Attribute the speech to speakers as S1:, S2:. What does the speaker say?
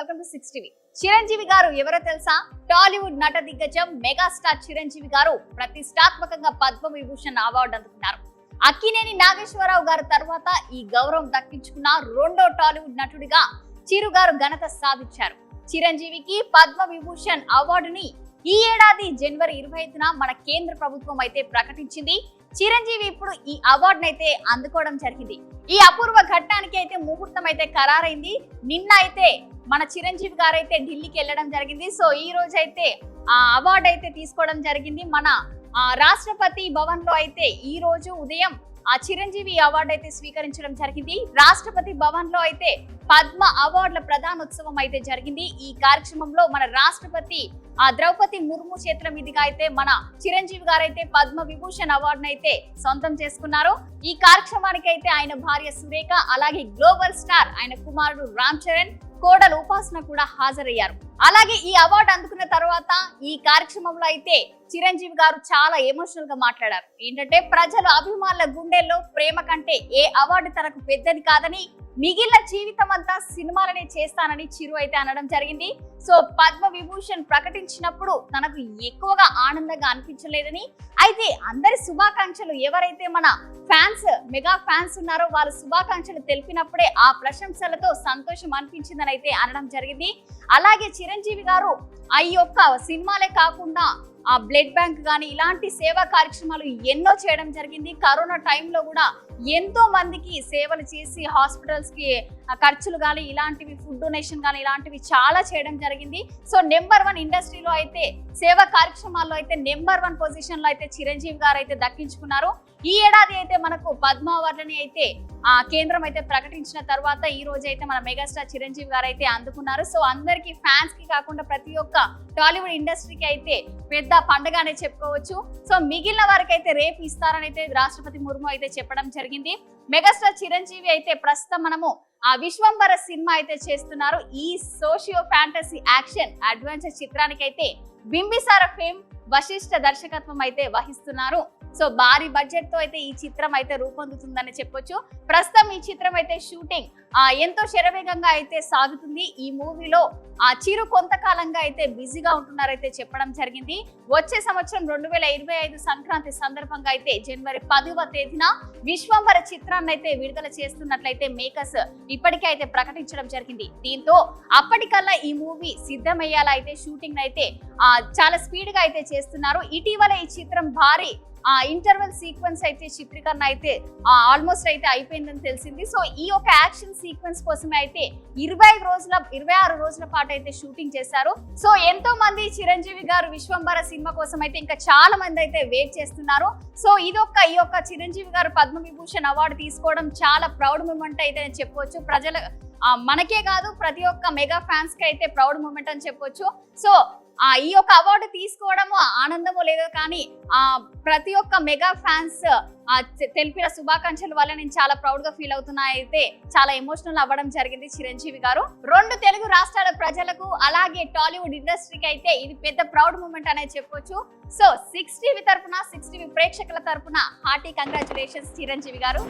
S1: Welcome to 6 TV. Chiranjeevi గారు ఎవరో తెలుసా? టాలీవుడ్ నట దిగ్గజం మెగాస్టార్ చిరంజీవి గారు ప్రతిష్టాత్మకంగా పద్మవిభూషణ్ అవార్డు అందుకున్నారు. అక్కినేని నాగేశ్వరరావు గారు తర్వాత ఈ గౌరవం దక్కించుకున్న రెండో టాలీవుడ్ నటుడిగా చిరు గారు ఘనత సాధించారు. చిరంజీవికి పద్మవిభూషణ్ అవార్డుని ఈ ఏడాది జనవరి 25న మన కేంద్ర ప్రభుత్వం అయితే ప్రకటించింది. చిరంజీవి ఇప్పుడు ఈ అవార్డును అయితే అందుకోవడం జరిగింది. ఈ అపూర్వ ఘట్టానికి అయితే ముహూర్తం అయితే ఖరారైంది. నిన్న అయితే మన చిరంజీవి గారు అయితే ఢిల్లీకి వెళ్ళడం జరిగింది. సో ఈ రోజు అయితే ఆ అవార్డు అయితే తీసుకోవడం జరిగింది. మన రాష్ట్రపతి భవన్ లో అయితే ఈ రోజు ఉదయం ఆ చిరంజీవి అవార్డు అయితే స్వీకరించడం జరిగింది. రాష్ట్రపతి భవన్ లో అయితే పద్మ అవార్డుల ప్రధానోత్సవం అయితే జరిగింది. ఈ కార్యక్రమంలో మన రాష్ట్రపతి ద్రౌపది ముర్ము చేతుల మీదుగా అయితే మన చిరంజీవి గారు అయితే పద్మ విభూషణ్ అవార్డును అయితే సొంతం చేసుకున్నారు. ఈ కార్యక్రమానికి అయితే ఆయన భార్య సురేఖ, అలాగే గ్లోబల్ స్టార్ ఆయన కుమారుడు రామ్ చరణ్, కోడలు ఉపాసన కూడా హాజరయ్యారు. అలాగే ఈ అవార్డు అందుకున్న తర్వాత ఈ కార్యక్రమంలో అయితే చిరంజీవి గారు చాలా ఎమోషనల్ గా మాట్లాడారు. ఏంటంటే ప్రజల అభిమానుల గుండెల్లో ప్రేమ కంటే ఏ అవార్డు తనకు పెద్దది కాదని, మిగిలిన జీవితం అంతా సినిమాలనే చేస్తానని చిరు అయితే అనడం జరిగింది. సో పద్మ విభూషణ్ ప్రకటించినప్పుడు తనకు ఎక్కువగా ఆనందంగా అనిపించలేదని, అయితే అందరి శుభాకాంక్షలు ఎవరైతే మన ఫ్యాన్స్ మెగా ఫ్యాన్స్ ఉన్నారో వాళ్ళ శుభాకాంక్షలు తెలిపినప్పుడే ఆ ప్రశంసలతో సంతోషం అనిపించిందని అయితే అనడం జరిగింది. అలాగే చిరంజీవి గారు ఈ యొక్క సినిమాలే కాకుండా ఆ బ్లడ్ బ్యాంక్ కానీ ఇలాంటి సేవా కార్యక్రమాలు ఎన్నో చేయడం జరిగింది. కరోనా టైంలో కూడా ఎంతో మందికి సేవలు చేసి హాస్పిటల్స్ కి ఖర్చులు కానీ ఇలాంటివి, ఫుడ్ డొనేషన్ కానీ ఇలాంటివి చాలా చేయడం జరిగింది. సో నెంబర్ 1 ఇండస్ట్రీలో అయితే సేవా కార్యక్రమాల్లో అయితే నెంబర్ 1 పొజిషన్ లో అయితే చిరంజీవి గారు అయితే దక్కించుకున్నారు. ఈ ఏడాది అయితే మనకు పద్మ అవార్డుని అయితే కేంద్రం అయితే ప్రకటించిన తర్వాత ఈ రోజు అయితే మన మెగాస్టార్ చిరంజీవి గారు అయితే అందుకున్నారు. సో అందరికి ఫ్యాన్స్ కి కాకుండా ప్రతి ఒక్క టాలీవుడ్ ఇండస్ట్రీకి అయితే పెద్ద పండుగనే చెప్పుకోవచ్చు. సో మిగిలిన వారికి అయితే రేపు ఇస్తారని అయితే రాష్ట్రపతి ముర్ము అయితే చెప్పడం జరిగింది. మెగాస్టార్ చిరంజీవి అయితే ప్రస్తుతం మనము విశ్వంబర సినిమా అయితే చేస్తున్నారు. ఈ సోషియో ఫ్యాంటసీ యాక్షన్ అడ్వెంచర్ చిత్రానికి అయితే బింబిసార ఫేమ్ వశిష్ఠ దర్శకత్వం అయితే వహిస్తున్నారు. సో భారీ బడ్జెట్ తో అయితే ఈ చిత్రం అయితే రూపొందుతుందని చెప్పొచ్చు. ప్రస్తుతం ఈ చిత్రం అయితే షూటింగ్ ఎంతో శరవేగంగా అయితే సాగుతుంది. ఈ మూవీలో చిరు కొంతకాలంగా అయితే బిజీగా ఉంటున్నారైతే చెప్పడం జరిగింది. వచ్చే సంవత్సరం 2025 సంక్రాంతి సందర్భంగా అయితే జనవరి 10వ తేదీన విశ్వంబర చిత్రాన్ని అయితే విడుదల చేస్తున్నట్లయితే మేకర్స్ ఇప్పటికే అయితే ప్రకటించడం జరిగింది. దీంతో అప్పటికల్లా ఈ మూవీ సిద్ధమయ్యేలా అయితే షూటింగ్ అయితే చాలా స్పీడ్ గా అయితే చేస్తున్నారు. ఇటీవల ఈ చిత్రం భారీ ఇంటర్వెల్ సీక్వెన్స్ అయితే చిత్రీకరణ అయితే ఆల్మోస్ట్ అయితే అయిపోయిందని తెలిసింది. సో ఈ ఒక యాక్షన్ సీక్వెన్స్ కోసమే అయితే 26 రోజుల పాటు అయితే షూటింగ్ చేశారు. సో ఎంతో మంది చిరంజీవి గారు విశ్వంబర సినిమా కోసం అయితే ఇంకా చాలా మంది అయితే వెయిట్ చేస్తున్నారు. సో ఈ యొక్క చిరంజీవి గారు పద్మ విభూషణ్ అవార్డు తీసుకోవడం చాలా ప్రౌడ్ మూమెంట్ అయితే చెప్పవచ్చు. ప్రజల మనకే కాదు ప్రతి ఒక్క మెగా ఫ్యాన్స్ కి అయితే ప్రౌడ్ మూమెంట్ అని చెప్పొచ్చు. సో ఈ యొక్క అవార్డు తీసుకోవడము ఆనందమో లేదో కానీ ప్రతి ఒక్క మెగా ఫ్యాన్స్ తెలిపిన శుభాకాంక్షల వల్ల నేను చాలా ప్రౌడ్ గా ఫీల్ అవుతున్నా. అయితే చాలా ఎమోషనల్ అవ్వడం జరిగింది చిరంజీవి గారు. 2 తెలుగు రాష్ట్రాల ప్రజలకు అలాగే టాలీవుడ్ ఇండస్ట్రీకి అయితే ఇది పెద్ద ప్రౌడ్ మూమెంట్ అనేది చెప్పొచ్చు. సో 6 టీవీ తరపున 6 టీవీ ప్రేక్షకుల తరపున హార్టీ కంగ్రాచులేషన్స్ చిరంజీవి గారు.